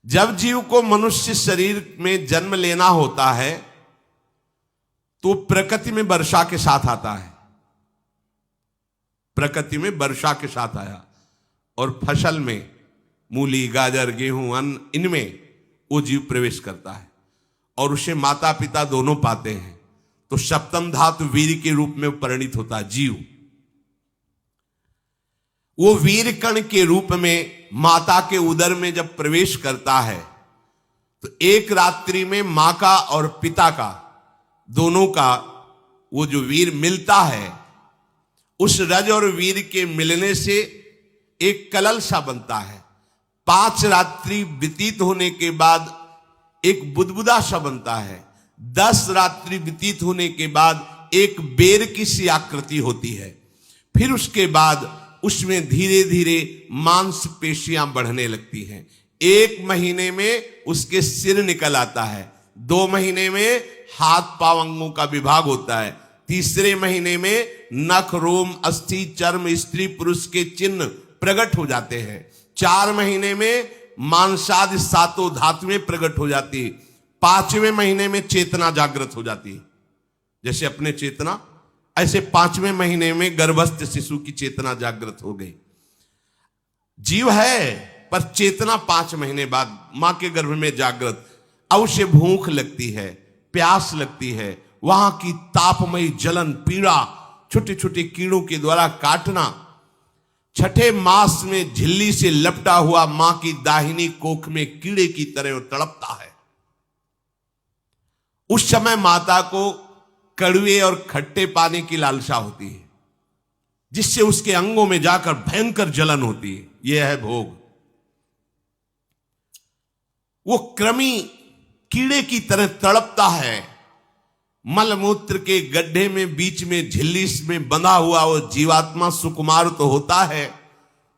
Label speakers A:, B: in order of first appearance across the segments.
A: जब जीव को मनुष्य शरीर में जन्म लेना होता है तो प्रकृति में वर्षा के साथ आता है, प्रकृति में वर्षा के साथ आया, और फसल में मूली, गाजर, गेहूं, अन्न, इनमें वो जीव प्रवेश करता है और उसे माता पिता दोनों पाते हैं। तो सप्तम धातु वीर के रूप में परिणित होता है जीव। वो वीर कण के रूप में माता के उदर में जब प्रवेश करता है तो एक रात्रि में मां का और पिता का, दोनों का वो जो वीर मिलता है, उस रज और वीर के मिलने से एक कलल सा बनता है। 5 रात्रि व्यतीत होने के बाद एक बुदबुदा सा बनता है। 10 रात्रि व्यतीत होने के बाद एक बेर की सी आकृति होती है। फिर उसके बाद उसमें धीरे धीरे मांसपेशियां बढ़ने लगती हैं। 1 महीने में उसके सिर निकल आता है, 2 महीने में हाथ पांव अंगों का विभाग होता है, तीसरे महीने में नख, रोम, अस्थि, चर्म, स्त्री पुरुष के चिन्ह प्रकट हो जाते हैं, 4 महीने में मांसादि 7 धातुएं प्रकट हो जाती है, 5वें महीने में चेतना जागृत हो जाती है। जैसे अपने चेतना, ऐसे 5वें महीने में गर्भस्थ शिशु की चेतना जागृत हो गई। जीव है पर चेतना 5 महीने बाद मां के गर्भ में जागृत। अब उसे भूख लगती है, प्यास लगती है, वहां की तापमयी जलन, पीड़ा, छोटे छोटे कीड़ों के द्वारा काटना। 6ठे मास में झिल्ली से लपटा हुआ मां की दाहिनी कोख में कीड़े की तरह तड़पता है। उस समय माता को कड़वे और खट्टे पानी की लालसा होती है, जिससे उसके अंगों में जाकर भयंकर जलन होती है। यह है भोग। वो कृमि कीड़े की तरह तड़पता है। मलमूत्र के गड्ढे में बीच में झिल्ली में बंधा हुआ वो जीवात्मा सुकुमार तो होता है,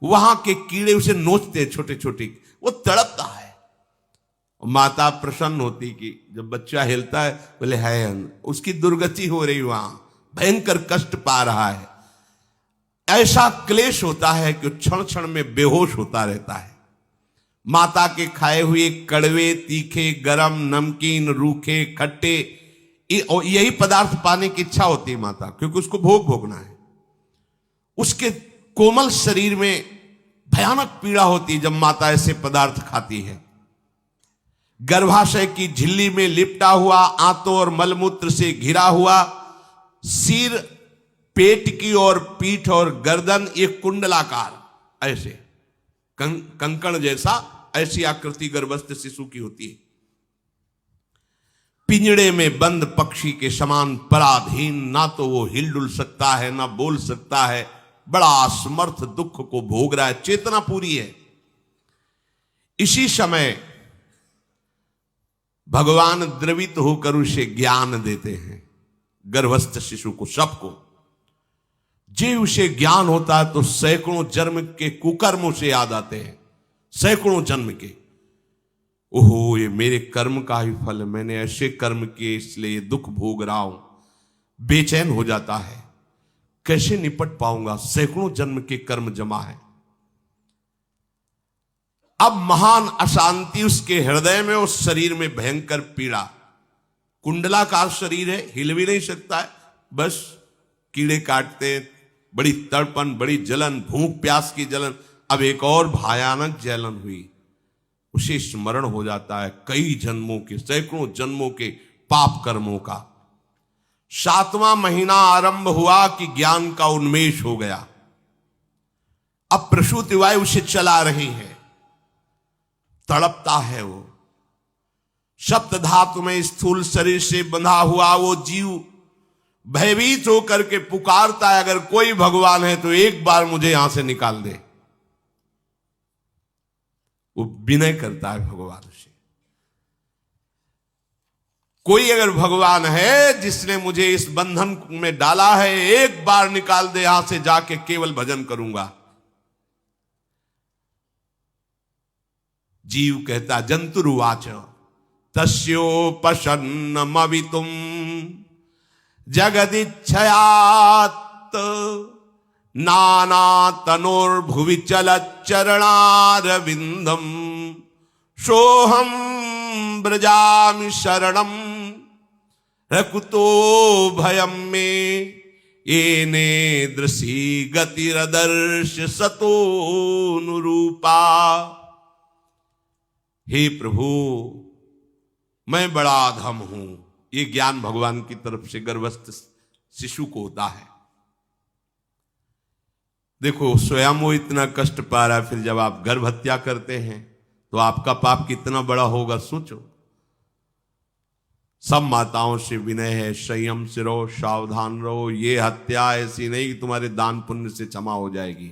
A: वहां के कीड़े उसे नोचते छोटे छोटे, वो तड़पता है। माता प्रसन्न होती कि जब बच्चा हिलता है, बोले है उसकी दुर्गति हो रही, वहां भयंकर कष्ट पा रहा है। ऐसा क्लेश होता है कि क्षण क्षण में बेहोश होता रहता है। माता के खाए हुए कड़वे, तीखे, गरम, नमकीन, रूखे, खट्टे, यही पदार्थ पाने की इच्छा होती है माता, क्योंकि उसको भोग भोगना है। उसके कोमल शरीर में भयानक पीड़ा होती है जब माता ऐसे पदार्थ खाती है। गर्भाशय की झिल्ली में लिपटा हुआ, आंतों और मलमूत्र से घिरा हुआ सिर, पेट की और पीठ और गर्दन एक कुंडलाकार, ऐसे कंकण जैसा, ऐसी आकृति गर्भस्थ शिशु की होती है। पिंजड़े में बंद पक्षी के समान पराधीन, ना तो वो हिलडुल सकता है ना बोल सकता है, बड़ा असमर्थ दुख को भोग रहा है, चेतना पूरी है। इसी समय भगवान द्रवित होकर उसे ज्ञान देते हैं, गर्भस्थ शिशु को, सबको। जे उसे ज्ञान होता है तो सैकड़ों जन्म के कुकर्मों से याद आते हैं, सैकड़ों जन्म के। ओहो, ये मेरे कर्म का ही फल है, मैंने ऐसे कर्म किए इसलिए दुख भोग रहा हूं। बेचैन हो जाता है, कैसे निपट पाऊंगा, सैकड़ों जन्म के कर्म जमा है। अब महान अशांति उसके हृदय में, उस शरीर में भयंकर पीड़ा। कुंडलाकार शरीर है, हिल भी नहीं सकता है, बस कीड़े काटते, बड़ी तड़पन, बड़ी जलन, भूख प्यास की जलन। अब एक और भयानक जलन हुई, उसे स्मरण हो जाता है कई जन्मों के, सैकड़ों जन्मों के पाप कर्मों का। 7वां महीना आरंभ हुआ कि ज्ञान का उन्मेष हो गया। अब प्रसूति वायु उसे चला रही है, तड़पता है वो। सप्त धातु में स्थूल शरीर से बंधा हुआ वो जीव भयभीत होकर के पुकारता है, अगर कोई भगवान है तो एक बार मुझे यहां से निकाल दे। वो विनय करता है भगवान से, कोई अगर भगवान है जिसने मुझे इस बंधन में डाला है, एक बार निकाल दे, यहां से जाके केवल भजन करूंगा। जीव कहता, जंतुरुवाच तस्योपशन्नमवितुम जगदिच्छयात् नाना तनोर्भुवि चलच्चरणारविंदम सोहम ब्रजामि शरणम रकुतो भयम में येने दृशी गतिरदर्श सतोनुरूपा। हे प्रभु, मैं बड़ा अधम हूं। ये ज्ञान भगवान की तरफ से गर्भस्थ शिशु को होता है। देखो, स्वयं वो इतना कष्ट पा रहा है, फिर जब आप गर्भ हत्या करते हैं तो आपका पाप कितना बड़ा होगा, सोचो। सब माताओं से विनय है, संयम से रहो, सावधान रहो। ये हत्या ऐसी नहीं कि तुम्हारे दान पुण्य से क्षमा हो जाएगी।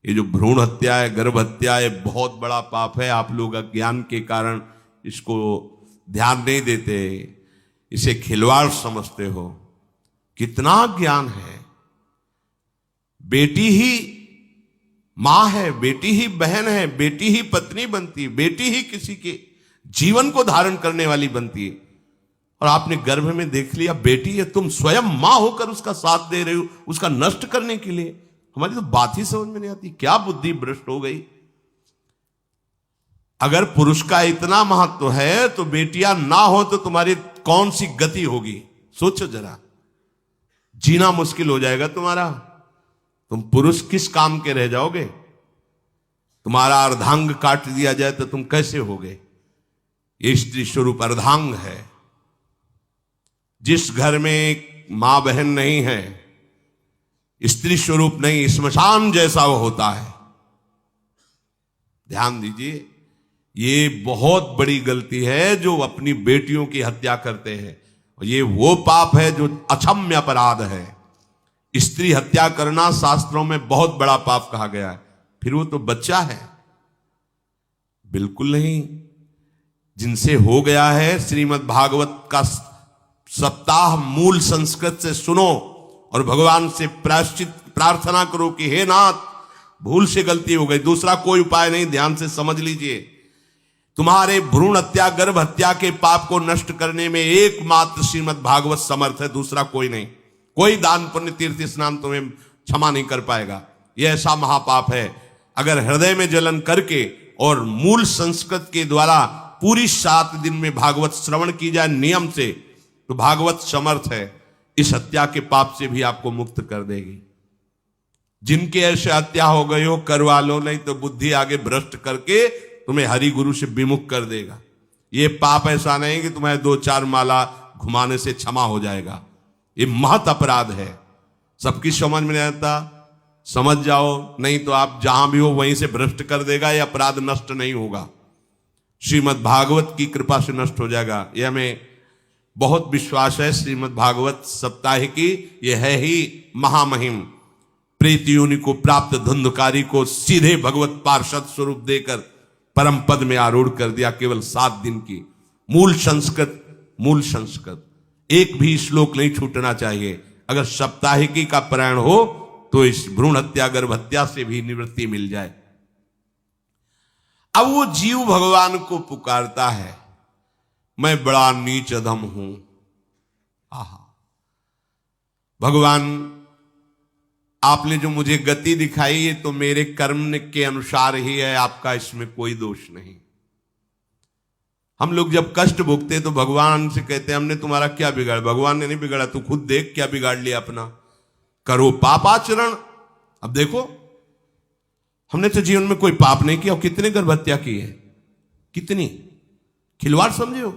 A: ये जो भ्रूण हत्या है, गर्भ हत्या है, बहुत बड़ा पाप है। आप लोग अज्ञान के कारण इसको ध्यान नहीं देते, इसे खिलवाड़ समझते हो। कितना ज्ञान है। बेटी ही मां है, बेटी ही बहन है, बेटी ही पत्नी बनती है, बेटी ही किसी के जीवन को धारण करने वाली बनती है। और आपने गर्भ में देख लिया बेटी है, तुम स्वयं मां होकर उसका साथ दे रहे हो, उसका नष्ट करने के लिए। हमारी तो बात ही समझ में नहीं आती, क्या बुद्धि भ्रष्ट हो गई। अगर पुरुष का इतना महत्व है तो बेटियां ना हो तो तुम्हारी कौन सी गति होगी, सोचो जरा। जीना मुश्किल हो जाएगा तुम्हारा। तुम पुरुष किस काम के रह जाओगे। तुम्हारा अर्धांग काट दिया जाए तो तुम कैसे होगे। ये स्त्री स्वरूप अर्धांग है। जिस घर में मां बहन नहीं है, स्त्री स्वरूप नहीं, श्मशान जैसा वो होता है। ध्यान दीजिए, ये बहुत बड़ी गलती है जो अपनी बेटियों की हत्या करते हैं। और ये वो पाप है जो अक्षम्य अपराध है। स्त्री हत्या करना शास्त्रों में बहुत बड़ा पाप कहा गया है। फिर वो तो बच्चा है, बिल्कुल नहीं। जिनसे हो गया है, श्रीमद् भागवत का सप्ताह मूल संस्कृत से सुनो और भगवान से प्रायश्चित प्रार्थना करो कि हे नाथ, भूल से गलती हो गई, दूसरा कोई उपाय नहीं। ध्यान से समझ लीजिए, तुम्हारे भ्रूण हत्या, गर्भ हत्या के पाप को नष्ट करने में एकमात्र श्रीमद् भागवत समर्थ है, दूसरा कोई नहीं। कोई दान पुण्य तीर्थ स्नान तुम्हें क्षमा नहीं कर पाएगा। यह ऐसा महापाप है। अगर हृदय में जलन करके और मूल संस्कृत के द्वारा पूरी 7 दिन में भागवत श्रवण की जाए नियम से, तो भागवत समर्थ है, इस हत्या के पाप से भी आपको मुक्त कर देगी। जिनके ऐसे हत्या हो गई हो करवा लो, नहीं तो बुद्धि आगे भ्रष्ट करके तुम्हें हरि गुरु से विमुख कर देगा। ये पाप ऐसा नहीं कि तुम्हें 2-4 माला घुमाने से क्षमा हो जाएगा। ये महत अपराध है। सबकी समझ में नहीं आता, समझ जाओ, नहीं तो आप जहां भी हो वहीं से भ्रष्ट कर देगा। ये अपराध नष्ट नहीं होगा, श्रीमद् भागवत की कृपा से नष्ट हो जाएगा। यह हमें बहुत विश्वास है। श्रीमद् भागवत सप्ताह की यह है ही महामहिम। प्रेत योनि को प्राप्त धुंधकारी को सीधे भगवत पार्षद स्वरूप देकर परम पद में आरूढ़ कर दिया। केवल 7 दिन की मूल संस्कृत एक भी श्लोक नहीं छूटना चाहिए। अगर सप्ताहिकी का पारायण हो तो इस भ्रूण हत्या, गर्भ हत्या से भी निवृत्ति मिल जाए। अब वो जीव भगवान को पुकारता है, मैं बड़ा नीच अधम हूं। आहा, भगवान आपने जो मुझे गति दिखाई है तो मेरे कर्म के अनुसार ही है, आपका इसमें कोई दोष नहीं। हम लोग जब कष्ट भोगते तो भगवान से कहते हैं हमने तुम्हारा क्या बिगाड़ा। भगवान ने नहीं बिगाड़ा, तू खुद देख क्या बिगाड़ लिया अपना। करो पापाचरण। अब देखो, हमने तो जीवन में कोई पाप नहीं किया और कितने गर्भ हत्या की है, कितनी खिलवाड़ समझे हो।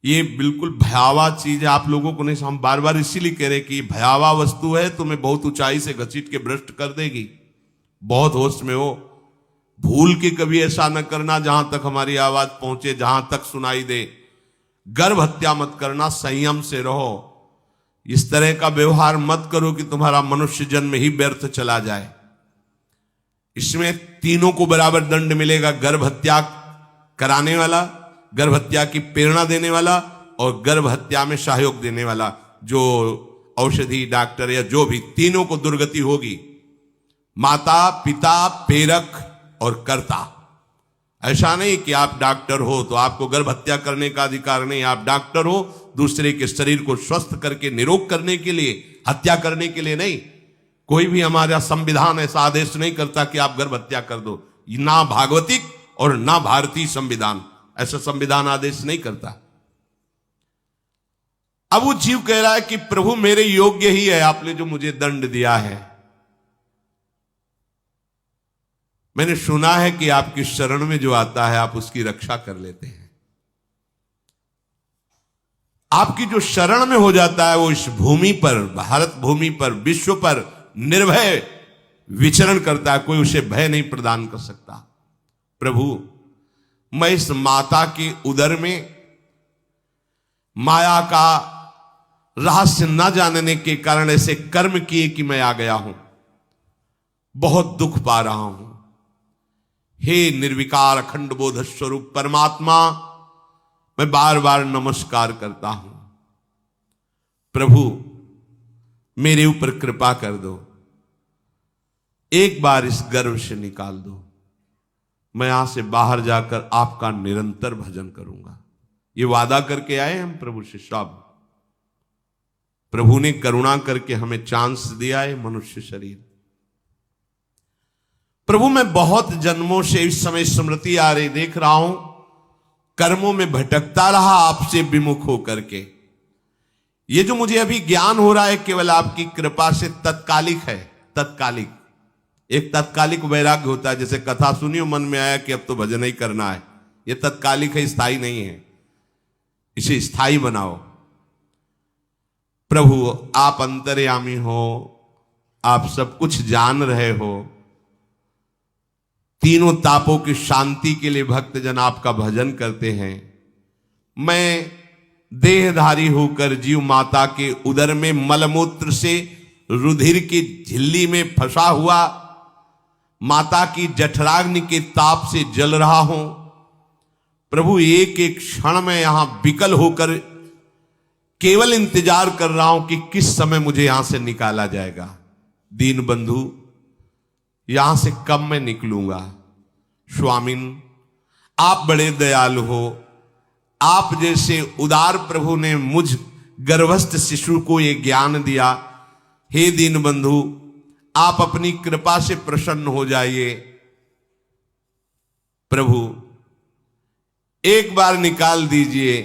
A: ये बिल्कुल भयावह चीज है, आप लोगों को नहीं। हम बार बार इसीलिए कह रहे कि भयावह वस्तु है, तुम्हें बहुत ऊंचाई से घसीट के भ्रष्ट कर देगी। बहुत होश में हो, भूल के कभी ऐसा न करना जहां तक हमारी आवाज पहुंचे, जहां तक सुनाई दे। गर्भ हत्या मत करना, संयम से रहो। इस तरह का व्यवहार मत करो कि तुम्हारा मनुष्य जन्म ही व्यर्थ चला जाए। इसमें तीनों को बराबर दंड मिलेगा, गर्भ हत्या कराने वाला, गर्भ हत्या की प्रेरणा देने वाला और गर्भ हत्या में सहयोग देने वाला। जो औषधि डॉक्टर या जो भी, तीनों को दुर्गति होगी। माता, पिता, प्रेरक और कर्ता। ऐसा नहीं कि आप डॉक्टर हो तो आपको गर्भ हत्या करने का अधिकार नहीं। आप डॉक्टर हो दूसरे के शरीर को स्वस्थ करके निरोग करने के लिए, हत्या करने के लिए नहीं। कोई भी हमारा संविधान ऐसा आदेश नहीं करता कि आप गर्भ हत्या कर दो, ना भागवतिक और ना भारतीय संविधान। ऐसा संविधान आदेश नहीं करता। अब वो जीव कह रहा है कि प्रभु मेरे योग्य ही है आपने जो मुझे दंड दिया है। मैंने सुना है कि आपकी शरण में जो आता है आप उसकी रक्षा कर लेते हैं। आपकी जो शरण में हो जाता है वो इस भूमि पर, भारत भूमि पर, विश्व पर निर्भय विचरण करता है, कोई उसे भय नहीं प्रदान कर सकता। प्रभु मैं इस माता के उदर में माया का रहस्य न जानने के कारण ऐसे कर्म किए कि मैं आ गया हूं, बहुत दुख पा रहा हूं। हे निर्विकार अखंड बोध स्वरूप परमात्मा, मैं बार बार नमस्कार करता हूं। प्रभु मेरे ऊपर कृपा कर दो, एक बार इस गर्भ से निकाल दो। मैं यहां से बाहर जाकर आपका निरंतर भजन करूंगा। ये वादा करके आए हम प्रभु से सब। प्रभु ने करुणा करके हमें चांस दिया है मनुष्य शरीर। प्रभु मैं बहुत जन्मों से इस समय स्मृति आ रही देख रहा हूं, कर्मों में भटकता रहा आपसे विमुख होकर के। ये जो मुझे अभी ज्ञान हो रहा है केवल आपकी कृपा से तत्कालिक है। तत्कालिक, एक तत्कालिक वैराग्य होता है, जैसे कथा सुनियो मन में आया कि अब तो भजन ही करना है। ये तत्कालिक है, स्थायी नहीं है। इसे स्थायी बनाओ। प्रभु आप अंतर्यामी हो, आप सब कुछ जान रहे हो। तीनों तापों की शांति के लिए भक्तजन आपका भजन करते हैं। मैं देहधारी होकर जीव माता के उदर में मलमूत्र से रुधिर की झिल्ली में फंसा हुआ माता की जठराग्नि के ताप से जल रहा हूं। प्रभु एक एक क्षण में यहां विकल होकर केवल इंतजार कर रहा हूं कि किस समय मुझे यहां से निकाला जाएगा। दीन बंधु यहां से कब मैं निकलूंगा। स्वामिन आप बड़े दयालु हो। आप जैसे उदार प्रभु ने मुझ गर्भस्थ शिशु को ये ज्ञान दिया। हे दीन बंधु आप अपनी कृपा से प्रसन्न हो जाइए। प्रभु एक बार निकाल दीजिए।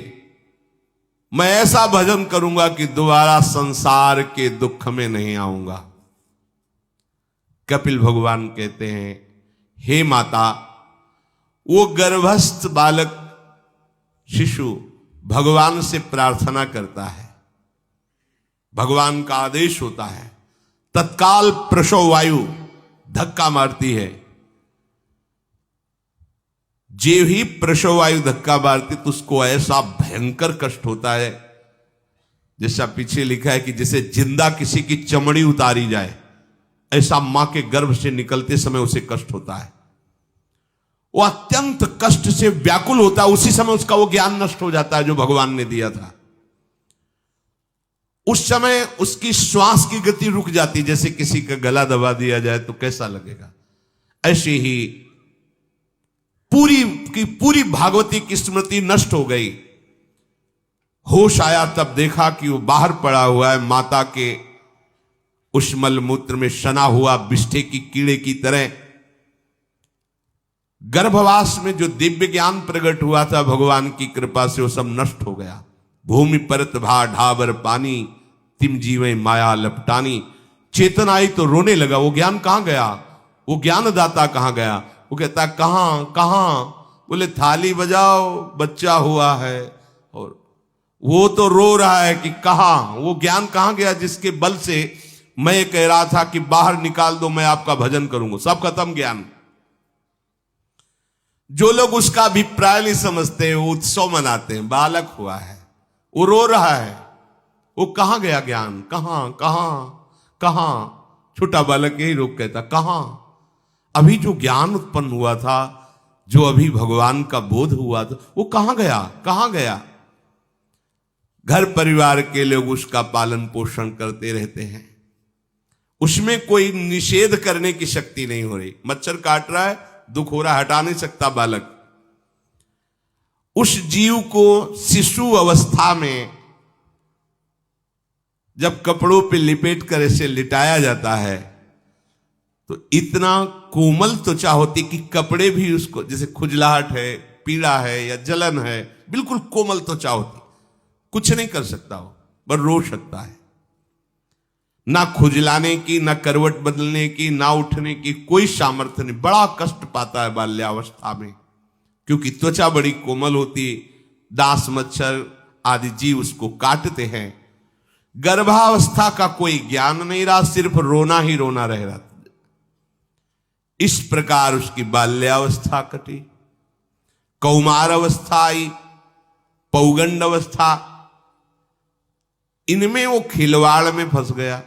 A: मैं ऐसा भजन करूंगा कि दोबारा संसार के दुख में नहीं आऊंगा। कपिल भगवान कहते हैं, हे माता, वो गर्भस्थ बालक शिशु भगवान से प्रार्थना करता है। भगवान का आदेश होता है, तत्काल प्रसव वायु धक्का मारती है। जे ही प्रसव वायु धक्का मारती तो उसको ऐसा भयंकर कष्ट होता है, जैसा पीछे लिखा है कि जैसे जिंदा किसी की चमड़ी उतारी जाए, ऐसा मां के गर्भ से निकलते समय उसे कष्ट होता है। वो अत्यंत कष्ट से व्याकुल होता है। उसी समय उसका वो ज्ञान नष्ट हो जाता है जो भगवान ने दिया था। उस समय उसकी श्वास की गति रुक जाती, जैसे किसी का गला दबा दिया जाए तो कैसा लगेगा। ऐसे ही पूरी की पूरी भागवती की स्मृति नष्ट हो गई। होश आया तब देखा कि वो बाहर पड़ा हुआ है, माता के उस मलमूत्र में सना हुआ बिष्ठे की कीड़े की तरह। गर्भवास में जो दिव्य ज्ञान प्रकट हुआ था भगवान की कृपा से, वो सब नष्ट हो गया। भूमि परत भा ढाबर पानी, तिम जीवे माया लपटानी। चेतन आई तो रोने लगा। वो ज्ञान कहां गया, वो ज्ञानदाता कहां गया। वो कहता कहां कहां। बोले थाली बजाओ, बच्चा हुआ है। और वो तो रो रहा है कि कहां, वो ज्ञान कहां गया जिसके बल से मैं कह रहा था कि बाहर निकाल दो, मैं आपका भजन करूंगा। सब खत्म ज्ञान। जो लोग उसका अभिप्राय नहीं समझते वो उत्सव मनाते हैं। बालक हुआ है, वो रो रहा है, वो कहां गया ज्ञान, कहां कहां कहां। छोटा बालक यही रोक कहता कहां। अभी जो ज्ञान उत्पन्न हुआ था, जो अभी भगवान का बोध हुआ था, वो कहां गया कहां गया। घर परिवार के लोग उसका पालन पोषण करते रहते हैं, उसमें कोई निषेध करने की शक्ति नहीं हो रही। मच्छर काट रहा है, दुख हो रहा है, हटा नहीं सकता बालक। उस जीव को शिशु अवस्था में जब कपड़ों पे लिपेट कर इसे लिटाया जाता है तो इतना कोमल त्वचा होती कि कपड़े भी उसको, जैसे खुजलाहट है, पीड़ा है या जलन है, बिल्कुल कोमल त्वचा होती, कुछ नहीं कर सकता हो, पर रो सकता है। ना खुजलाने की, ना करवट बदलने की, ना उठने की कोई सामर्थ्य नहीं। बड़ा कष्ट पाता है बाल्यावस्था में, क्योंकि त्वचा बड़ी कोमल होती, दास मच्छर आदि जीव उसको काटते हैं। गर्भावस्था का कोई ज्ञान नहीं रहा, सिर्फ रोना ही रोना रह रहा। इस प्रकार उसकी बाल्यावस्था कटी, कौमार अवस्था आई, पौगंड अवस्था, इनमें वो खिलवाड़ में फंस गया।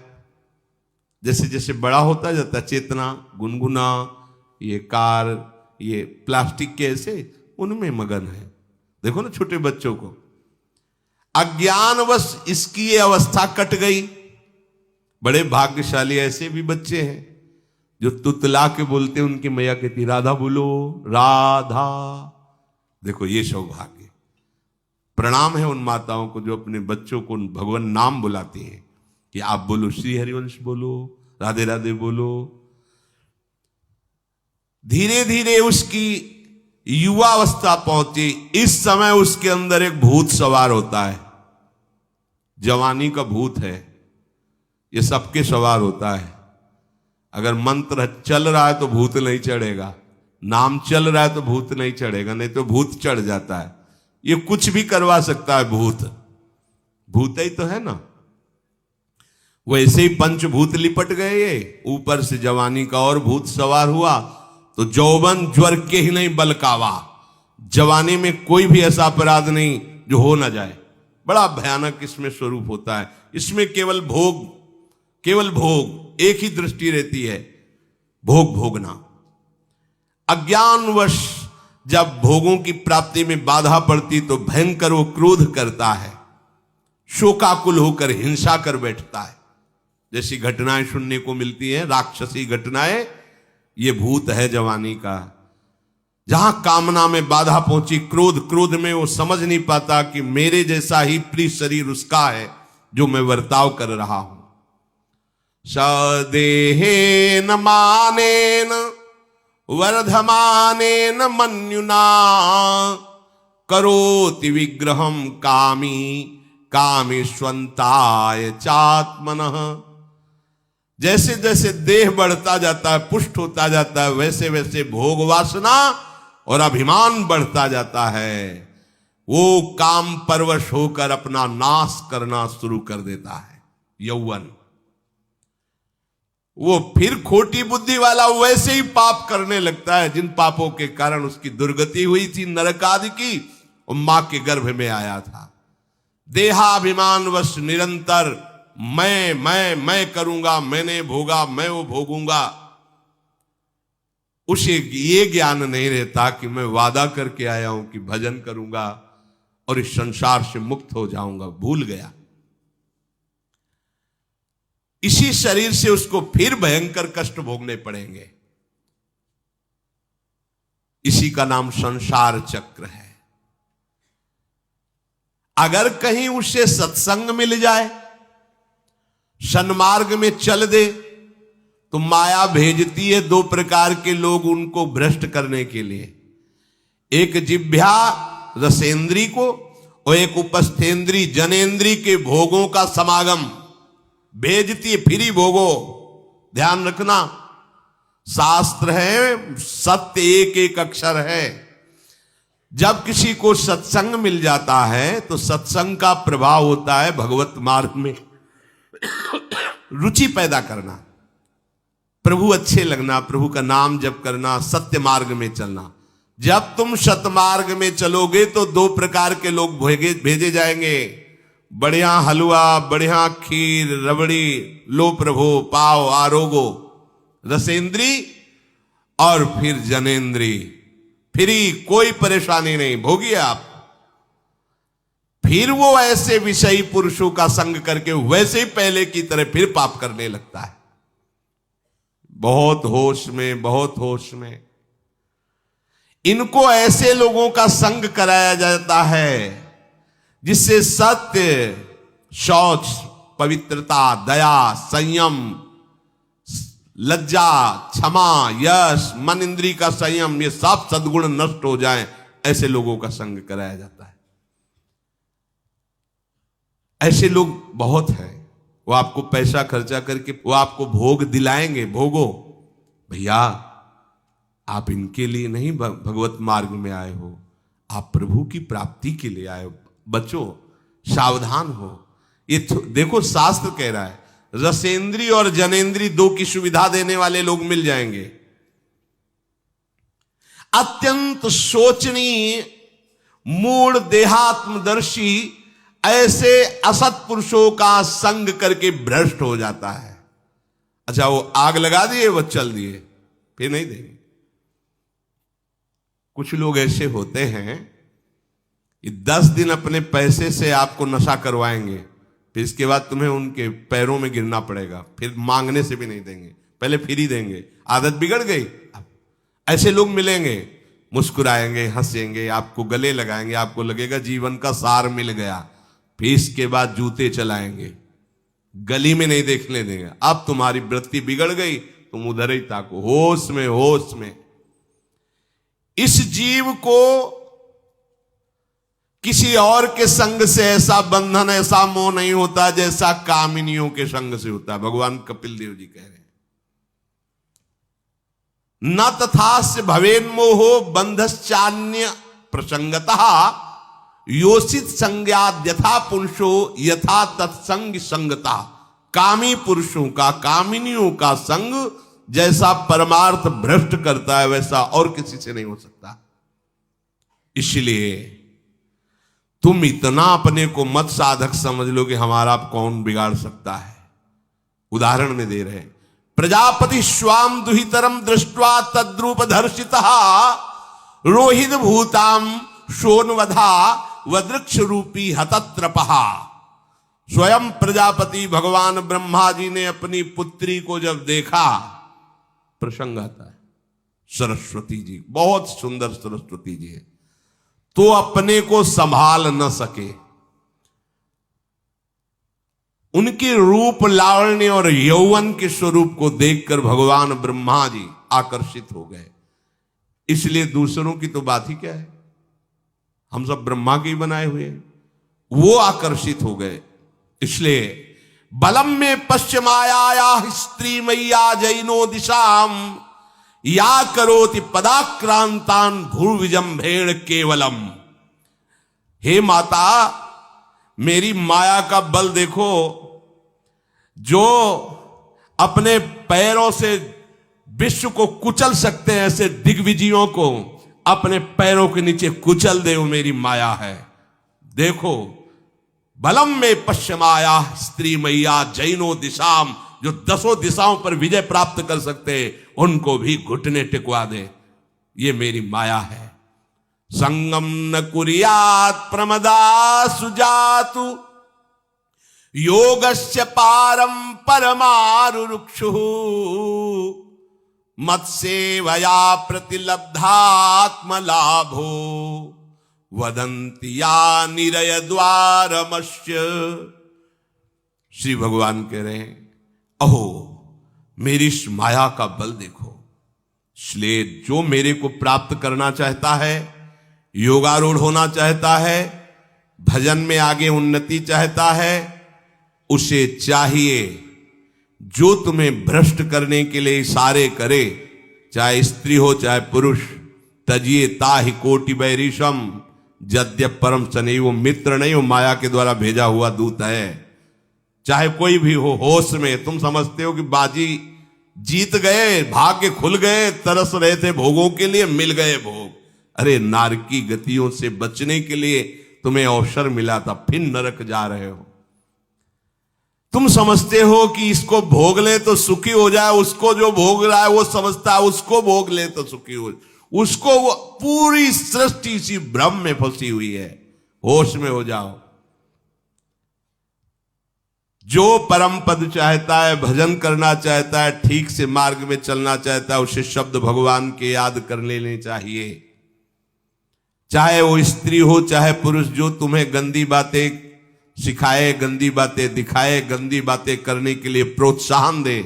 A: जैसे जैसे बड़ा होता जाता, चेतना, गुनगुना, ये कार, ये प्लास्टिक के ऐसे, उनमें मगन है। देखो ना छोटे बच्चों को, अज्ञानवश इसकी ये अवस्था कट गई। बड़े भाग्यशाली ऐसे भी बच्चे हैं जो तुतला के बोलते हैं, उनकी मैया कहती राधा बोलो, राधा। देखो ये सौभाग्य, प्रणाम है उन माताओं को जो अपने बच्चों को भगवान नाम बुलाती हैं कि आप बोलो, श्री हरिवंश बोलो, राधे राधे बोलो। धीरे धीरे उसकी युवावस्था पहुंची। इस समय उसके अंदर एक भूत सवार होता है, जवानी का भूत है, ये सबके सवार होता है। अगर मंत्र चल रहा है तो भूत नहीं चढ़ेगा, नाम चल रहा है तो भूत नहीं चढ़ेगा, नहीं तो भूत चढ़ जाता है। ये कुछ भी करवा सकता है भूत, भूत ही तो है ना। वैसे ही पंचभूत लिपट गए, ये ऊपर से जवानी का और भूत सवार हुआ तो जौवन ज्वर के ही नहीं बलकावा। जवानी में कोई भी ऐसा अपराध नहीं जो हो ना जाए। बड़ा भयानक इसमें स्वरूप होता है। इसमें केवल भोग, केवल भोग, एक ही दृष्टि रहती है, भोग भोगना। अज्ञानवश जब भोगों की प्राप्ति में बाधा पड़ती तो भयंकर वो क्रोध करता है, शोकाकुल होकर हिंसा कर बैठता है। जैसी घटनाएं सुनने को मिलती हैं, राक्षसी घटनाएं, ये भूत है जवानी का। जहां कामना में बाधा पहुंची, क्रोध, क्रोध में वो समझ नहीं पाता कि मेरे जैसा ही प्रिय शरीर उसका है जो मैं वर्ताव कर रहा हूं। सदेहेन मानेन वर्धमानेन मन्युना करोति विग्रहम कामी कामेष्वंताय चात्मनः। जैसे जैसे देह बढ़ता जाता है, पुष्ट होता जाता है, वैसे वैसे भोग वासना और अभिमान बढ़ता जाता है। वो काम परवश होकर अपना नाश करना शुरू कर देता है। यौवन, वो फिर खोटी बुद्धि वाला वैसे ही पाप करने लगता है जिन पापों के कारण उसकी दुर्गति हुई थी, नरक आदि की, और मां के गर्भ में आया था। देहाभिमान वश निरंतर मैं करूंगा, मैंने भोगा, मैं वो भोगूंगा। उसे ये ज्ञान नहीं रहता कि मैं वादा करके आया हूं कि भजन करूंगा और इस संसार से मुक्त हो जाऊंगा, भूल गया। इसी शरीर से उसको फिर भयंकर कष्ट भोगने पड़ेंगे। इसी का नाम संसार चक्र है। अगर कहीं उसे सत्संग मिल जाए, सन्मार्ग में चल दे, तो माया भेजती है दो प्रकार के लोग उनको भ्रष्ट करने के लिए। एक जिह्वा रसेंद्री को और एक उपस्थेंद्री जनेंद्री के भोगों का समागम भेजती है। फिर ही भोगो, ध्यान रखना, शास्त्र है, सत्य एक एक अक्षर है। जब किसी को सत्संग मिल जाता है तो सत्संग का प्रभाव होता है भगवत मार्ग में रुचि पैदा करना, प्रभु अच्छे लगना, प्रभु का नाम जप करना, सत्य मार्ग में चलना। जब तुम सतमार्ग में चलोगे तो दो प्रकार के लोग भेजे जाएंगे। बढ़िया हलवा, बढ़िया खीर, रबड़ी, लो प्रभु, पाओ, आरोगो, रसेंद्री और फिर जनेंद्री। फ्री, कोई परेशानी नहीं, भोगिए आप। फिर वो ऐसे विषयी पुरुषों का संग करके वैसे ही पहले की तरह फिर पाप करने लगता है। बहुत होश में, बहुत होश में। इनको ऐसे लोगों का संग कराया जाता है जिससे सत्य, शौच, पवित्रता, दया, संयम, लज्जा, क्षमा, यश, मन इंद्री का संयम, ये सब सद्गुण नष्ट हो जाएं, ऐसे लोगों का संग कराया जाता है। ऐसे लोग बहुत हैं, वो आपको पैसा खर्चा करके वो आपको भोग दिलाएंगे। भोगो भैया, आप इनके लिए नहीं भगवत मार्ग में आए हो, आप प्रभु की प्राप्ति के लिए आए हो। बच्चों सावधान हो। ये देखो शास्त्र कह रहा है, रसेंद्री और जनेंद्री दो की सुविधा देने वाले लोग मिल जाएंगे। अत्यंत सोचनीय, मूढ़, देहात्मदर्शी ऐसे असत पुरुषों का संग करके भ्रष्ट हो जाता है। अच्छा, वो आग लगा दिए, वो चल दिए, फिर नहीं देंगे। कुछ लोग ऐसे होते हैं, 10 दिन अपने पैसे से आपको नशा करवाएंगे, फिर इसके बाद तुम्हें उनके पैरों में गिरना पड़ेगा, फिर मांगने से भी नहीं देंगे, पहले फ्री देंगे। आदत बिगड़ गई। ऐसे लोग मिलेंगे, मुस्कुराएंगे, हंसेंगे, आपको गले लगाएंगे, आपको लगेगा जीवन का सार मिल गया, फिर इसके बाद जूते चलाएंगे, गली में नहीं देखने देंगे। अब तुम्हारी वृत्ति बिगड़ गई, तुम उधर ही ताको, होश में होश में। इस जीव को किसी और के संग से ऐसा बंधन, ऐसा मोह नहीं होता जैसा कामिनियों के संग से होता है। भगवान कपिल देव जी कह रहे हैं, न तथास्य भवेन्मोहो बंधश्चान्य प्रसंगतः योषित संज्ञाद यथा पुरुषो यथा तत्संग संगता। कामी पुरुषों का, कामिनियों का संग जैसा परमार्थ भ्रष्ट करता है, वैसा और किसी से नहीं हो सकता। इसलिए तुम इतना अपने को मत साधक समझ लो कि हमारा कौन बिगाड़ सकता है। उदाहरण में दे रहे हैं, प्रजापति स्वाम दुहितरम दृष्ट्वा तद्रूप धर्षितः रोहित भूताम शोनवधा वदृक्ष रूपी हतत्रपहा। स्वयं प्रजापति भगवान ब्रह्मा जी ने अपनी पुत्री को जब देखा, प्रसंग आता है, सरस्वती जी, बहुत सुंदर सरस्वती जी है, तो अपने को संभाल न सके। उनके रूप, लावण्य और यौवन के स्वरूप को देखकर भगवान ब्रह्मा जी आकर्षित हो गए। इसलिए दूसरों की तो बात ही क्या है, हम सब ब्रह्मा के ही बनाए हुए हैं। वो आकर्षित हो गए। इसलिए बलम में पश्चिमाया स्त्री मैया जैनो दिशाम या करोति पदाक्रांतान भूर्विजंभेण केवलम। हे माता, मेरी माया का बल देखो, जो अपने पैरों से विश्व को कुचल सकते हैं, ऐसे दिग्विजयों को अपने पैरों के नीचे कुचल दे, वो मेरी माया है। देखो, बलम में पश्चिमाया स्त्री मैया जैनो दिशाम, जो 10 दिशाओं पर विजय प्राप्त कर सकते, उनको भी घुटने टिकवा दे, ये मेरी माया है। संगम न कुर्यात् प्रमदा सुजातु योगस्य पारम परमारुरुक्षु मत्सेवया प्रतिलब्धात्म लाभो वदंति या निरय द्वारमस्य। श्री भगवान कह रहे हैं, अहो मेरी इस माया का बल देखो। इसलिए जो मेरे को प्राप्त करना चाहता है, योगारूढ़ होना चाहता है, भजन में आगे उन्नति चाहता है, उसे चाहिए जो तुम्हें भ्रष्ट करने के लिए इशारे करे, चाहे स्त्री हो चाहे पुरुष, तजिए ताहि कोटि बैरिशम यद्यप परम सने। वो मित्र नहीं, वो माया के द्वारा भेजा हुआ दूत है। चाहे कोई भी हो, होश में तुम समझते हो कि बाजी जीत गए, भाग्य खुल गए, तरस रहे थे भोगों के लिए, मिल गए भोग। अरे नारकी गतियों से बचने के लिए तुम्हें अवसर मिला था, फिर नरक जा रहे हो। तुम समझते हो कि इसको भोग ले तो सुखी हो जाए, उसको जो भोग रहा है वो समझता है उसको भोग ले तो सुखी हो, उसको वो पूरी सृष्टि इसी भ्रम में फंसी हुई है। होश में हो जाओ। जो परम पद चाहता है, भजन करना चाहता है, ठीक से मार्ग में चलना चाहता है, उसे शब्द भगवान के याद कर लेने चाहिए। चाहे वो स्त्री हो चाहे पुरुष, जो तुम्हें गंदी बातें सिखाए, गंदी बातें दिखाए, गंदी बातें करने के लिए प्रोत्साहन दे,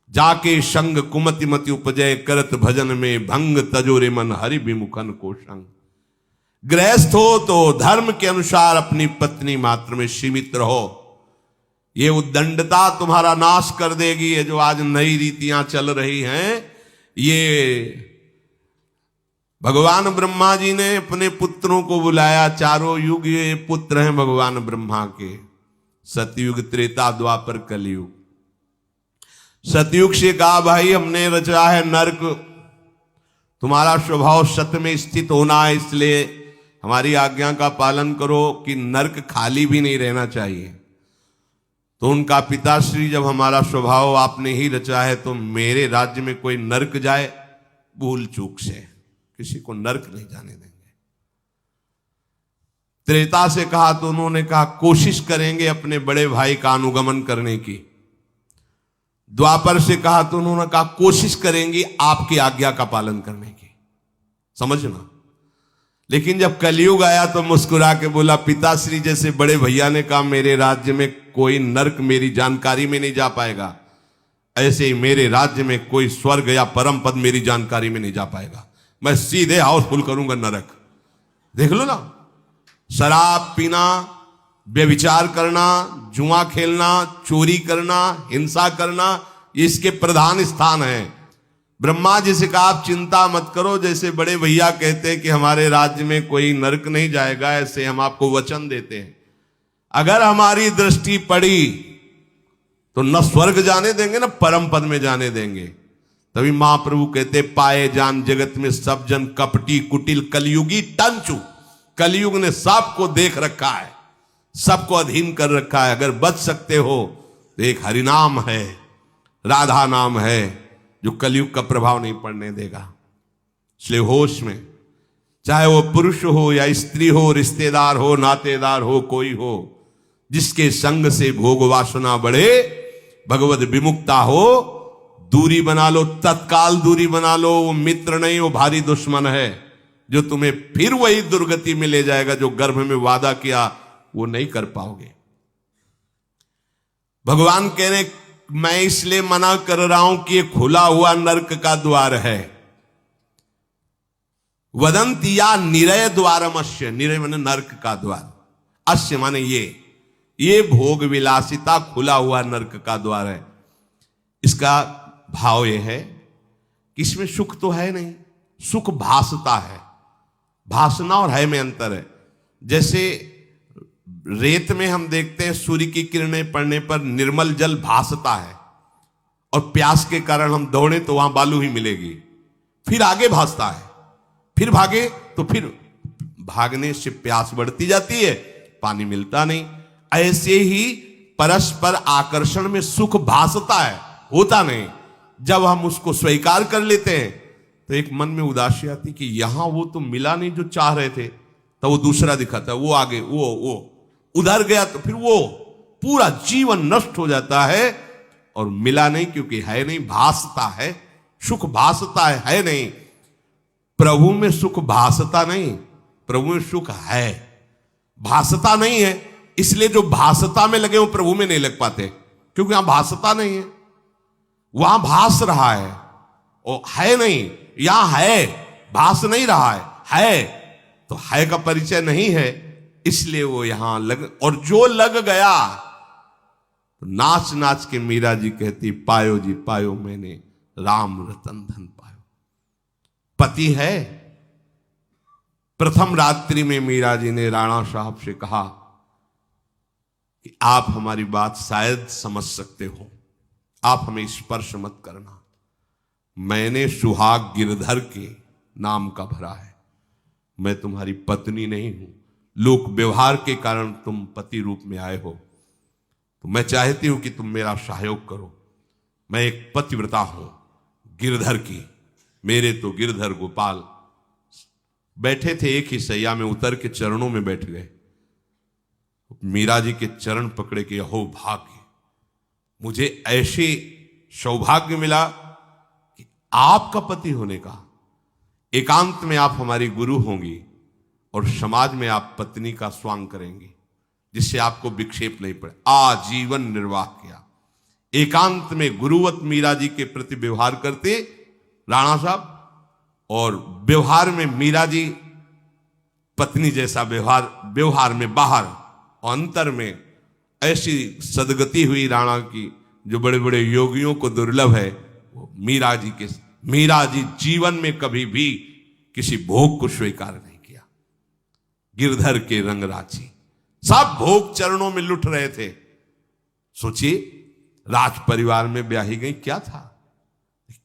A: जाके संग कुमति मति उपजय करत भजन में भंग तजोरे मन हरि विमुखन को संग। गृहस्थ हो तो धर्म के अनुसार अपनी पत्नी मात्र में सीमित रहो। ये उद्दंडता तुम्हारा नाश कर देगी। ये जो आज नई रीतियां चल रही हैं, ये भगवान ब्रह्मा जी ने अपने पुत्रों को बुलाया। चारों युग ये पुत्र हैं भगवान ब्रह्मा के, सतयुग, त्रेता, द्वापर, कलयुग। सतयुग से कहा भाई हमने रचा है नरक, तुम्हारा स्वभाव सत्य में स्थित होना है, इसलिए हमारी आज्ञा का पालन करो कि नरक खाली भी नहीं रहना चाहिए। तो उनका पिताश्री जब हमारा स्वभाव आपने ही रचा है तो मेरे राज्य में कोई नरक जाए, भूल चूक से किसी को नरक नहीं जाने देंगे। त्रेता से कहा तो उन्होंने कहा कोशिश करेंगे अपने बड़े भाई का अनुगमन करने की। द्वापर से कहा तो उन्होंने कहा कोशिश करेंगे आपकी आज्ञा का पालन करने की। समझना। लेकिन जब कलयुग आया तो मुस्कुरा के बोला पिताश्री जैसे बड़े भैया ने कहा मेरे राज्य में कोई नरक मेरी जानकारी में नहीं जा पाएगा, ऐसे ही मेरे राज्य में कोई स्वर्ग या परम पद मेरी जानकारी में नहीं जा पाएगा। मैं सीधे हाउसफुल करूंगा नरक। देख लो ना, शराब पीना, व्यभिचार करना, जुआ खेलना, चोरी करना, हिंसा करना, इसके प्रधान स्थान है। ब्रह्मा जी से कहा आप चिंता मत करो, जैसे बड़े भैया कहते हैं कि हमारे राज्य में कोई नरक नहीं जाएगा, ऐसे हम आपको वचन देते हैं। अगर हमारी दृष्टि पड़ी तो न स्वर्ग जाने देंगे न परम पद में जाने देंगे। तभी महाप्रभु कहते पाए जान जगत में सब जन कपटी कुटिल कलयुगी टंचू। कलयुग ने सबको देख रखा है, सबको अधीन कर रखा है। अगर बच सकते हो तो एक हरिनाम है, राधा नाम है, जो कलयुग का प्रभाव नहीं पड़ने देगा। इसलिए होश में, चाहे वो पुरुष हो या स्त्री हो, रिश्तेदार हो, नातेदार हो, कोई हो, जिसके संग से भोग वासना बढ़े, भगवत विमुक्ता हो, दूरी बना लो, तत्काल दूरी बना लो। वो मित्र नहीं, वो भारी दुश्मन है, जो तुम्हें फिर वही दुर्गति में ले जाएगा जो गर्भ में वादा किया वो नहीं कर पाओगे। भगवान कह रहे मैं इसलिए मना कर रहा हूं कि ये खुला हुआ नरक का द्वार है। वदंती या निरय द्वारम अश्य, निरय माने नरक का द्वार, अश्य माने ये भोग विलासिता खुला हुआ नरक का द्वार है। इसका भाव यह है कि इसमें सुख तो है नहीं, सुख भासता है। भासना और है में अंतर है। जैसे रेत में हम देखते हैं सूर्य की किरणें पड़ने पर निर्मल जल भासता है, और प्यास के कारण हम दौड़े तो वहां बालू ही मिलेगी, फिर आगे भासता है, फिर भागे तो फिर भागने से प्यास बढ़ती जाती है, पानी मिलता नहीं। ऐसे ही परस्पर आकर्षण में सुख भासता है, होता नहीं। जब हम उसको स्वीकार कर लेते हैं तो एक मन में उदासी आती कि यहां वो तो मिला नहीं जो चाह रहे थे, तो वो दूसरा दिखाता है, वो आगे वो उधर गया, तो फिर वो पूरा जीवन नष्ट हो जाता है। और मिला नहीं क्योंकि है नहीं, भासता है, सुख भासता है नहीं। प्रभु में सुख भासता नहीं, प्रभु में सुख है, भासता नहीं है। इसलिए जो भासता में लगे वो प्रभु में नहीं लग पाते, क्योंकि यहां भासता नहीं है, वहां भास रहा है, और है नहीं। यहां है, भास नहीं रहा है तो है का परिचय नहीं है, इसलिए वो यहां लग। और जो लग गया तो नाच नाच के मीरा जी कहती पायो जी पायो मैंने राम रतन धन पायो। पति है। प्रथम रात्रि में मीरा जी ने राणा साहब से कहा कि आप हमारी बात शायद समझ सकते हो, आप हमें स्पर्श मत करना। मैंने सुहाग गिरधर के नाम का भरा है, मैं तुम्हारी पत्नी नहीं हूं। लोक व्यवहार के कारण तुम पति रूप में आए हो, तो मैं चाहती हूं कि तुम मेरा सहयोग करो। मैं एक पतिव्रता हूं गिरधर की। मेरे तो गिरधर गोपाल बैठे थे एक ही सैया में, उतर के चरणों में बैठ गए। मीरा जी के चरण पकड़े के अहो भाग्य, मुझे ऐसे सौभाग्य मिला कि आपका पति होने का। एकांत में आप हमारी गुरु होंगी और समाज में आप पत्नी का स्वांग करेंगी, जिससे आपको विक्षेप नहीं पड़े। आजीवन निर्वाह किया, एकांत में गुरुवत मीरा जी के प्रति व्यवहार करते राणा साहब, और व्यवहार में मीरा जी पत्नी जैसा व्यवहार में बाहर, और अंतर में ऐसी सदगति हुई राणा की जो बड़े बड़े योगियों को दुर्लभ है। वो मीरा जी जीवन में कभी भी किसी भोग को स्वीकार नहीं किया। गिरधर के रंगराची, सब भोग चरणों में लुट रहे थे। सोचिए, राज परिवार में ब्याही गई, क्या था?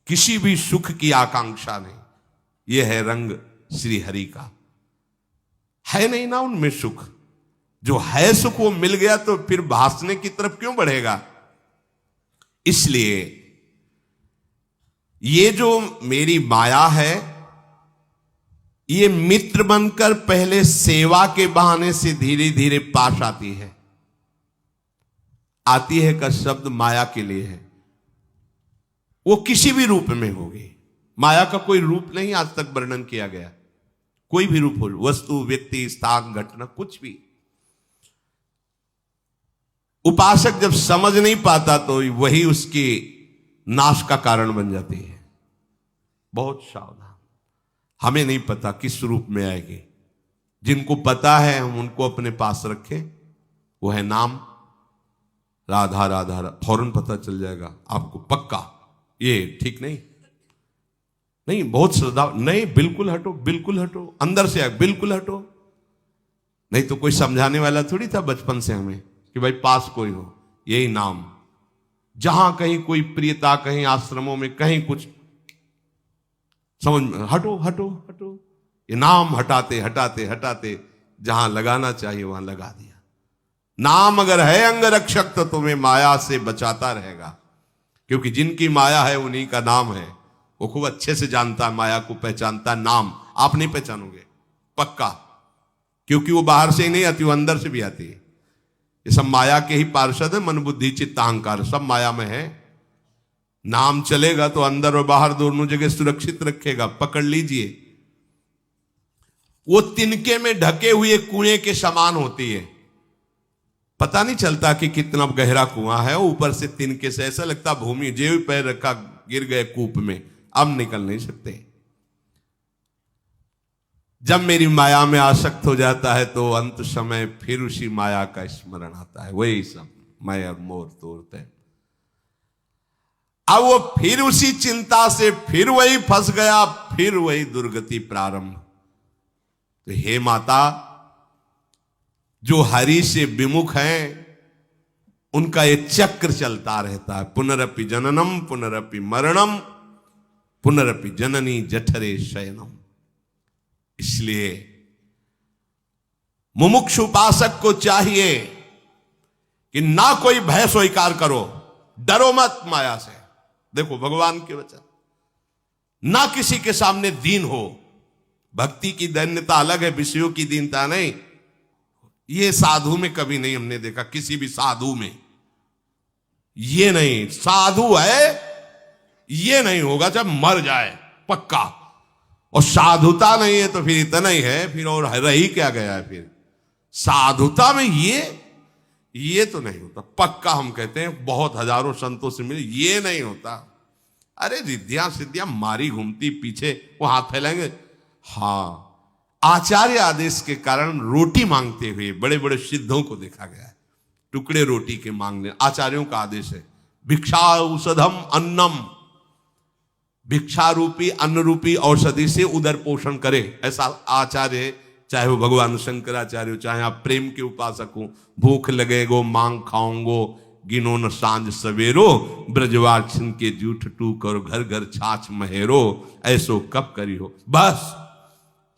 A: किसी भी सुख की आकांक्षा नहीं। यह है रंग श्री हरि का। है नहीं ना उनमें सुख, जो है सुख वो मिल गया तो फिर भासने की तरफ क्यों बढ़ेगा? इसलिए ये जो मेरी माया है, ये मित्र बनकर पहले सेवा के बहाने से धीरे धीरे पास आती है। आती है का शब्द माया के लिए है। वो किसी भी रूप में होगी। माया का कोई रूप नहीं आज तक वर्णन किया गया। कोई भी रूप हो, वस्तु, व्यक्ति, स्थान, घटना, कुछ भी। उपासक जब समझ नहीं पाता तो वही उसके नाश का कारण बन जाती है। बहुत सावधान। हमें नहीं पता किस रूप में आएगी। जिनको पता है हम उनको अपने पास रखें। वो है नाम, राधा राधा, फौरन पता चल जाएगा आपको पक्का। ये ठीक नहीं, नहीं बहुत श्रद्धा, नहीं बिल्कुल हटो, बिल्कुल हटो, अंदर से बिल्कुल हटो। नहीं तो कोई समझाने वाला थोड़ी था बचपन से हमें कि भाई पास कोई हो, यही नाम। जहां कहीं कोई प्रियता, कहीं आश्रमों में कहीं कुछ समझ में, हटो हटो हटो। ये नाम हटाते हटाते हटाते जहां लगाना चाहिए वहां लगा दिया। नाम अगर है अंगरक्षक तो तुम्हें माया से बचाता रहेगा, क्योंकि जिनकी माया है उन्हीं का नाम है। वो खूब अच्छे से जानता है, माया को पहचानता है। नाम आप नहीं पहचानोगे पक्का, क्योंकि वो बाहर से ही नहीं आती, वो अंदर से भी आती है। ये सब माया के ही पार्षद है। मन बुद्धि चित्त अहंकार सब माया में है। नाम चलेगा तो अंदर और बाहर दोनों जगह सुरक्षित रखेगा। पकड़ लीजिए। वो तिनके में ढके हुए कुएं के समान होती है। पता नहीं चलता कि कितना गहरा कुआं है। ऊपर से तिनके से ऐसा लगता भूमि, जो पैर रखा गिर गए कूप में, अब निकल नहीं सकते। जब मेरी माया में आसक्त हो जाता है तो अंत समय फिर उसी माया का स्मरण आता है। वही सब मैं और मोर तोड़ते। अब वो फिर उसी चिंता से फिर वही फंस गया, फिर वही दुर्गति प्रारंभ। तो हे माता, जो हरि से विमुख हैं उनका ये चक्र चलता रहता है। पुनरपि जननम पुनरपि मरणम पुनरपि जननी जठरे शयनम। इसलिए मुमुक्षु उपासक को चाहिए कि ना कोई भय स्वीकार करो, डरो मत माया से। देखो भगवान के वचन, ना किसी के सामने दीन हो। भक्ति की दैन्यता अलग है, विषयों की दीनता नहीं। ये साधु में कभी नहीं हमने देखा, किसी भी साधु में ये नहीं। साधु है ये नहीं होगा जब मर जाए पक्का। और साधुता नहीं है तो फिर इतना ही है, फिर और रही क्या गया है फिर। साधुता में ये तो नहीं होता पक्का। हम कहते हैं बहुत हजारों संतों से मिले, ये नहीं होता। अरे रिद्धियां सिद्धियां मारी घूमती पीछे, वो हाथ फैलाएंगे। हाँ, आचार्य आदेश के कारण रोटी मांगते हुए बड़े बड़े सिद्धों को देखा गया है। टुकड़े रोटी के मांगने, आचार्यों का आदेश है। भिक्षा औषधम अन्नम, भिक्षा रूपी अन्न रूपी औषधि से उदर पोषण करे, ऐसा आचार्य। चाहे वो भगवान शंकराचार्य हो, चाहे आप प्रेम के उपासक हो। भूख लगेगो मांग खाऊंगो, गिनो न सांझ सवेरो, ब्रजवाक्षन के जूठ टू करो, घर घर छाछ महेरो, ऐसो कब करी हो। बस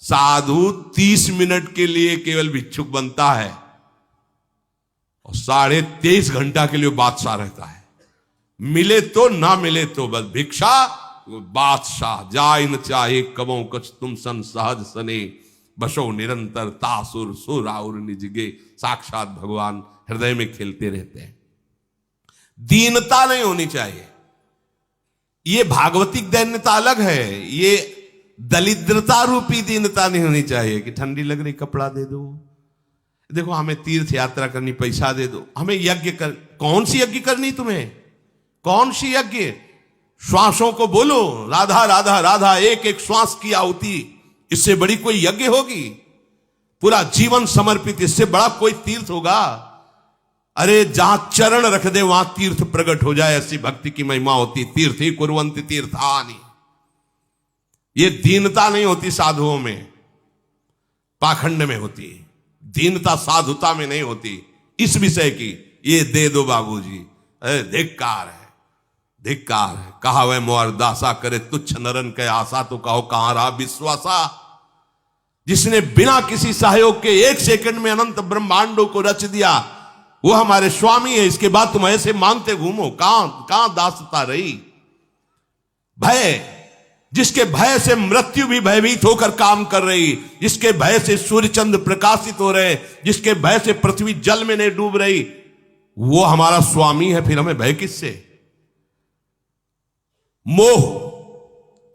A: साधु 30 मिनट के लिए केवल भिक्षुक बनता है और 23.5 घंटा के लिए बादशाह रहता है। मिले तो ना मिले तो बस भिक्षा बादशाह। जाय न चाहे कबो कछ तुम सन सहज सने, बसो निरंतर तासुर सुराउर निजगे। साक्षात भगवान हृदय में खेलते रहते हैं। दीनता नहीं होनी चाहिए। ये भागवतिक दैन्यता अलग है, ये दलिद्रता रूपी दीनता नहीं होनी चाहिए कि ठंडी लग रही कपड़ा दे दो, देखो हमें तीर्थ यात्रा करनी पैसा दे दो, हमें यज्ञ कर। कौन सी यज्ञ करनी तुम्हें? कौन सी यज्ञ? श्वासों को बोलो राधा राधा राधा, एक एक श्वास की आहुति, इससे बड़ी कोई यज्ञ होगी? पूरा जीवन समर्पित, इससे बड़ा कोई तीर्थ होगा? अरे जहां चरण रख दे वहां तीर्थ प्रकट हो जाए, ऐसी भक्ति की महिमा होती। तीर्थ ही कुर्वन्ति तीर्थानि। ये दीनता नहीं होती साधुओं में, पाखंड में होती। दीनता साधुता में नहीं होती। इस विषय की ये दे दो बाबूजी, अरे धिक्कार है, धिक्कार है। कहा वह मोर दासा करे तुच्छ नरन के आशा, तो कहो कहां रहा विश्वासा। जिसने बिना किसी सहयोग के एक सेकंड में अनंत ब्रह्मांडों को रच दिया, वो हमारे स्वामी है। इसके बाद तुम ऐसे मांगते घूमो, कहां दासता रही? भय, जिसके भय से मृत्यु भी भयभीत होकर काम कर रही, जिसके भय से सूर्य चंद्र प्रकाशित हो रहे, जिसके भय से पृथ्वी जल में नहीं डूब रही, वो हमारा स्वामी है। फिर हमें भय किससे? मोह,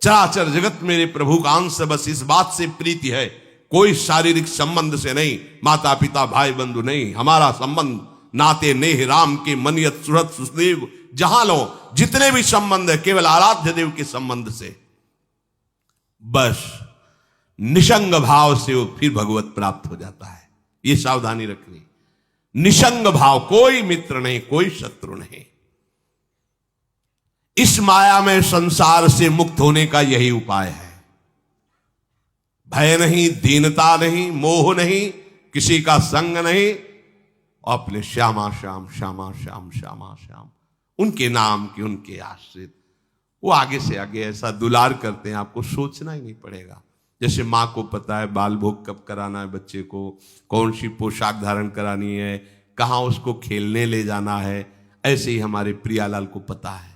A: चराचर जगत मेरे प्रभु का अंश, बस इस बात से प्रीति है, कोई शारीरिक संबंध से नहीं, माता पिता भाई बंधु नहीं। हमारा संबंध नाते नेह राम के मनियत सुहृद सुदेव, जहां लो जितने भी संबंध है केवल आराध्य देव के संबंध से। बस निसंग भाव से वो फिर भगवत प्राप्त हो जाता है। ये सावधानी रखनी। निसंग भाव, कोई मित्र नहीं, कोई शत्रु नहीं। इस माया में संसार से मुक्त होने का यही उपाय है। भय नहीं, दीनता नहीं, मोह नहीं, किसी का संग नहीं, अपने श्यामा श्याम श्यामा श्याम श्यामा श्याम, उनके नाम की, उनके आश्रित। वो आगे से आगे ऐसा दुलार करते हैं, आपको सोचना ही नहीं पड़ेगा। जैसे माँ को पता है बाल भोग कब कराना है बच्चे को, कौन सी पोशाक धारण करानी है, कहाँ उसको खेलने ले जाना है, ऐसे ही हमारे प्रियालाल को पता है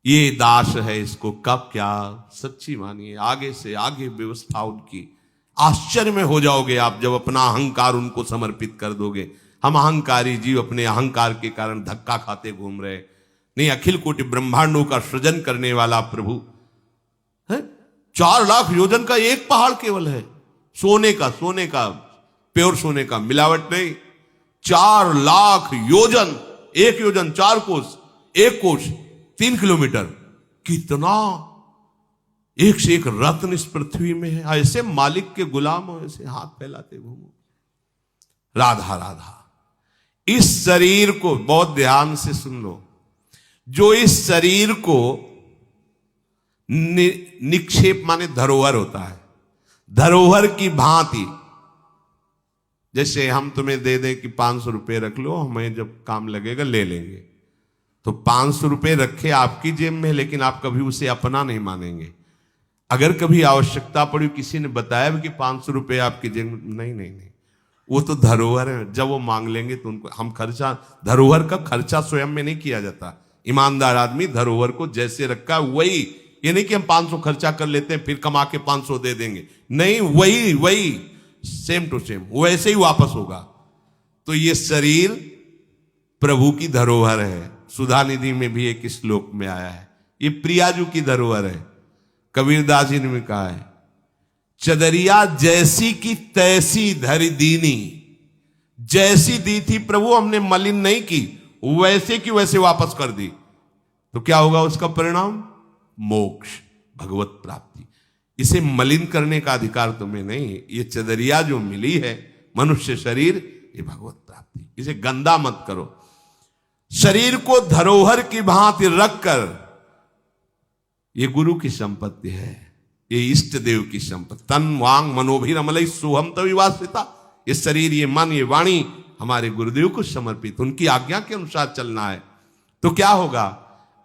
A: ये दास है, इसको कब क्या। सच्ची मानिए, आगे से आगे व्यवस्था उनकी। आश्चर्य में हो जाओगे आप जब अपना अहंकार उनको समर्पित कर दोगे। हम अहंकारी जीव अपने अहंकार के कारण धक्का खाते घूम रहे। नहीं, अखिल कोटि ब्रह्मांडों का सृजन करने वाला प्रभु है। 4 लाख योजन का एक पहाड़ केवल है, सोने का प्योर सोने का, मिलावट नहीं। 4 लाख योजन, एक योजन 4 कोस, एक कोस 3 किलोमीटर। कितना एक से एक रत्न इस पृथ्वी में है। ऐसे मालिक के गुलाम हो, ऐसे हाथ फैलाते घूमो। राधा राधा। इस शरीर को बहुत ध्यान से सुन लो। जो इस शरीर को निक्षेप माने धरोहर होता है, धरोहर की भांति। जैसे हम तुम्हें दे दें कि 500 रुपए रख लो, हमें जब काम लगेगा ले लेंगे, तो 500 रुपए रखे आपकी जेब में, लेकिन आप कभी उसे अपना नहीं मानेंगे। अगर कभी आवश्यकता पड़ी, किसी ने बताया भी कि 500 रुपए आपकी जेब में, नहीं, वो तो धरोहर है। जब वो मांग लेंगे तो उनको हम खर्चा, धरोहर का खर्चा स्वयं में नहीं किया जाता। ईमानदार आदमी धरोहर को जैसे रखा वही, ये नहीं कि हम 500 खर्चा कर लेते हैं फिर कमा के 500 दे देंगे, नहीं, वही सेम टू सेम वैसे ही वापस होगा। तो ये शरीर प्रभु की धरोहर है। सुधा निधि में भी एक श्लोक में आया है, ये प्रियाजू की धरोहर है। कबीरदास जी ने कहा है, चदरिया जैसी की तैसी धरि दीनी। जैसी दी थी प्रभु, हमने मलिन नहीं की, वैसे की वैसे वापस कर दी। तो क्या होगा उसका परिणाम? मोक्ष, भगवत प्राप्ति। इसे मलिन करने का अधिकार तुम्हें नहीं। ये चदरिया जो मिली है, मनुष्य शरीर, ये भगवत प्राप्ति। इसे गंदा मत करो। शरीर को धरोहर की भांति रखकर, ये गुरु की संपत्ति है, ये इष्ट देव की संपत्ति। तन वांग मनोभिरमलई सोहम तविवासिता। ये शरीर, ये मन, ये वाणी हमारे गुरुदेव को समर्पित, उनकी आज्ञा के अनुसार चलना है। तो क्या होगा?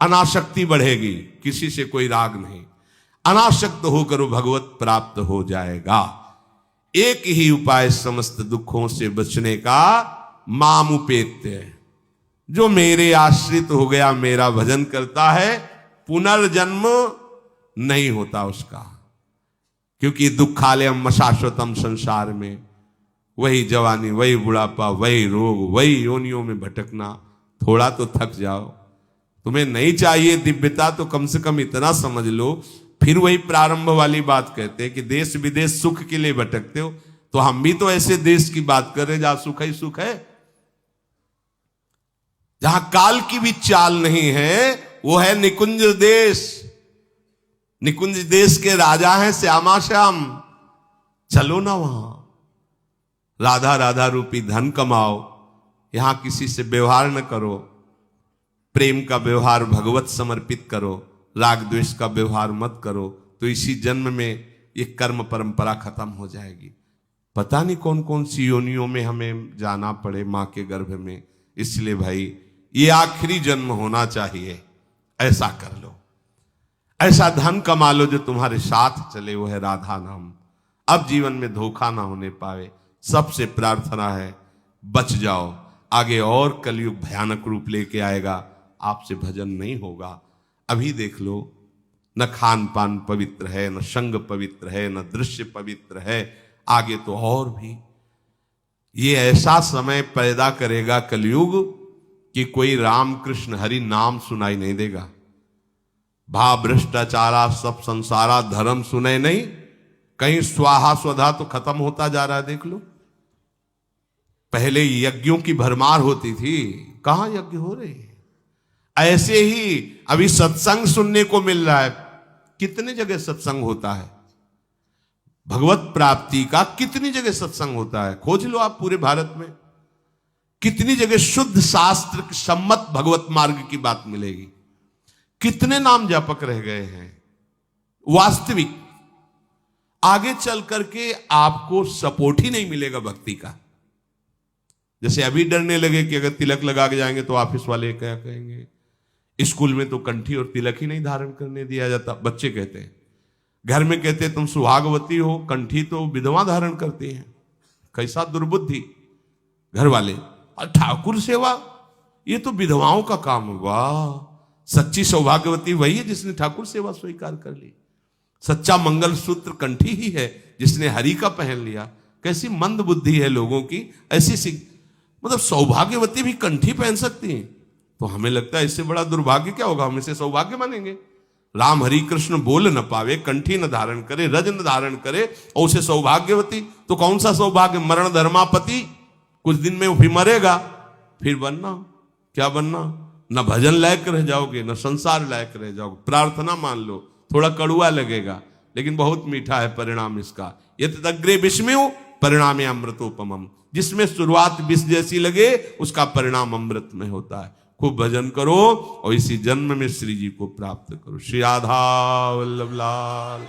A: अनासक्ति बढ़ेगी, किसी से कोई राग नहीं, अनासक्त होकर वो भगवत प्राप्त हो जाएगा। एक ही उपाय समस्त दुखों से बचने का, मामुपेत्य। जो मेरे आश्रित हो गया, मेरा भजन करता है, पुनर्जन्म नहीं होता उसका। क्योंकि दुखालयम शाश्वतम, संसार में वही जवानी, वही बुढ़ापा, वही रोग, वही योनियों में भटकना। थोड़ा तो थक जाओ। तुम्हें नहीं चाहिए दिव्यता तो कम से कम इतना समझ लो। फिर वही प्रारंभ वाली बात कहते हैं कि देश विदेश सुख के लिए भटकते हो, तो हम भी तो ऐसे देश की बात कर रहे हैं जहां सुख ही सुख है। जहां काल की भी चाल नहीं है, वो है निकुंज देश। निकुंज देश के राजा हैं श्यामा श्याम। चलो ना वहां, राधा राधा रूपी धन कमाओ, यहां किसी से व्यवहार न करो, प्रेम का व्यवहार भगवत समर्पित करो, राग द्वेष का व्यवहार मत करो, तो इसी जन्म में ये कर्म परंपरा खत्म हो जाएगी। पता नहीं कौन कौन सी योनियों में हमें जाना पड़े मां के गर्भ में। इसलिए भाई ये आखिरी जन्म होना चाहिए, ऐसा कर लो, ऐसा धन कमा लो जो तुम्हारे साथ चले, वो है राधा नाम। अब जीवन में धोखा ना होने पावे। सबसे प्रार्थना है बच जाओ, आगे और कलयुग भयानक रूप लेके आएगा, आपसे भजन नहीं होगा। अभी देख लो, न खान पान पवित्र है, न संग पवित्र है, न दृश्य पवित्र है, आगे तो और भी। ये ऐसा समय पैदा करेगा कलयुग कि कोई राम कृष्ण हरि नाम सुनाई नहीं देगा। भा भ्रष्टाचारा सब संसारा धर्म सुने नहीं, कहीं स्वाहा स्वधा तो खत्म होता जा रहा है। देख लो, पहले यज्ञों की भरमार होती थी, कहां यज्ञ हो रहे हैं। ऐसे ही अभी सत्संग सुनने को मिल रहा है। कितने जगह सत्संग होता है, भगवत प्राप्ति का कितनी जगह सत्संग होता है, खोज लो आप पूरे भारत में। कितनी जगह शुद्ध शास्त्र सम्मत भगवत मार्ग की बात मिलेगी। कितने नाम जापक रह गए हैं। वास्तविक आगे चल करके आपको सपोर्ट ही नहीं मिलेगा भक्ति का। जैसे अभी डरने लगे कि अगर तिलक लगा के जाएंगे तो ऑफिस वाले क्या कहेंगे, स्कूल में तो कंठी और तिलक ही नहीं धारण करने दिया जाता। बच्चे कहते हैं, घर में कहते हैं तुम सुहागवती हो, कंठी तो विधवा धारण करती हैं। कैसा दुर्बुद्धि घर वाले। और ठाकुर सेवा ये तो विधवाओं का काम हुआ। सच्ची सौभाग्यवती वही है जिसने ठाकुर सेवा स्वीकार कर ली। सच्चा मंगल सूत्र कंठी ही है जिसने हरि का पहन लिया। कैसी मंद बुद्धि है लोगों की। ऐसी मतलब सौभाग्यवती भी कंठी पहन सकती हैं, तो हमें लगता है इससे बड़ा दुर्भाग्य क्या होगा, हम इसे सौभाग्य मानेंगे। राम हरि कृष्ण बोल न पावे, कंठी न धारण करे, रज न धारण करे, और उसे सौभाग्यवती। तो कौन सा सौभाग्य, मरण धर्मापति। कुछ दिन में वो भी मरेगा, फिर बनना क्या बनना, न भजन लायक रह जाओगे, न संसार लायक रह जाओगे। प्रार्थना मान लो, थोड़ा कड़ुआ लगेगा लेकिन बहुत मीठा है परिणाम इसका। यत् अग्रे विस्मयो परिणामे अमृतोपमम। जिसमें शुरुआत विष जैसी लगे उसका परिणाम अमृत में होता है। खूब भजन करो और इसी जन्म में श्री जी को प्राप्त करो। श्री राधा वल्लभ लाल।